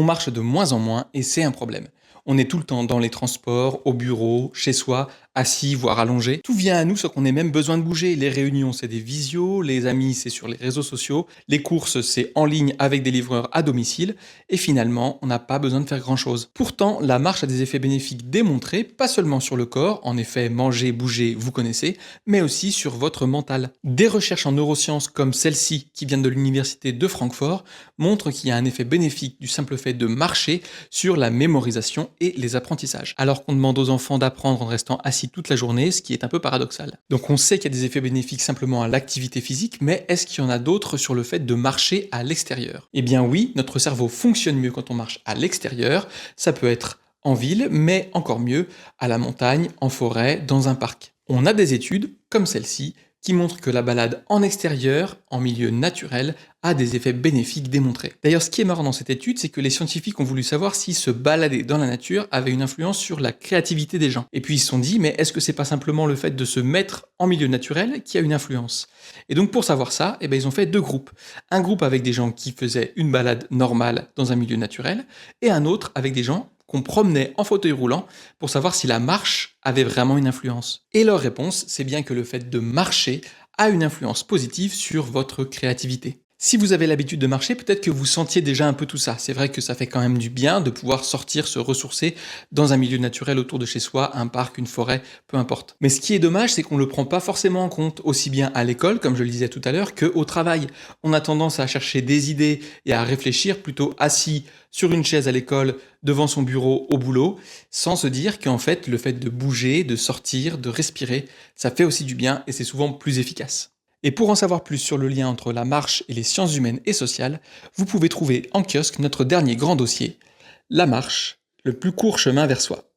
On marche de moins en moins et c'est un problème. On est tout le temps dans les transports, au bureau, chez soi, assis, voire allongé. Tout vient à nous sans qu'on ait même besoin de bouger. Les réunions, c'est des visios, les amis, c'est sur les réseaux sociaux, les courses, c'est en ligne avec des livreurs à domicile, et finalement, on n'a pas besoin de faire grand-chose. Pourtant, la marche a des effets bénéfiques démontrés, pas seulement sur le corps, en effet, manger, bouger, vous connaissez, mais aussi sur votre mental. Des recherches en neurosciences comme celle-ci, qui vient de l'université de Francfort, montrent qu'il y a un effet bénéfique du simple fait de marcher sur la mémorisation et les apprentissages. Alors qu'on demande aux enfants d'apprendre en restant assis toute la journée, ce qui est un peu paradoxal. Donc on sait qu'il y a des effets bénéfiques simplement à l'activité physique, mais est-ce qu'il y en a d'autres sur le fait de marcher à l'extérieur? Eh bien oui, notre cerveau fonctionne mieux quand on marche à l'extérieur, ça peut être en ville, mais encore mieux à la montagne, en forêt, dans un parc. On a des études, comme celle-ci, qui montrent que la balade en extérieur, en milieu naturel, a des effets bénéfiques démontrés. D'ailleurs, ce qui est marrant dans cette étude, c'est que les scientifiques ont voulu savoir si se balader dans la nature avait une influence sur la créativité des gens. Et puis ils se sont dit, mais est-ce que c'est pas simplement le fait de se mettre en milieu naturel qui a une influence? Et donc pour savoir ça, ils ont fait deux groupes. Un groupe avec des gens qui faisaient une balade normale dans un milieu naturel, et un autre avec des gens qu'on promenait en fauteuil roulant pour savoir si la marche avait vraiment une influence. Et leur réponse, c'est bien que le fait de marcher a une influence positive sur votre créativité. Si vous avez l'habitude de marcher, peut-être que vous sentiez déjà un peu tout ça. C'est vrai que ça fait quand même du bien de pouvoir sortir, se ressourcer dans un milieu naturel autour de chez soi, un parc, une forêt, peu importe. Mais ce qui est dommage, c'est qu'on ne le prend pas forcément en compte, aussi bien à l'école, comme je le disais tout à l'heure, qu'au travail. On a tendance à chercher des idées et à réfléchir plutôt assis sur une chaise à l'école, devant son bureau au boulot, sans se dire qu'en fait, le fait de bouger, de sortir, de respirer, ça fait aussi du bien et c'est souvent plus efficace. Et pour en savoir plus sur le lien entre la marche et les sciences humaines et sociales, vous pouvez trouver en kiosque notre dernier grand dossier, La marche, le plus court chemin vers soi.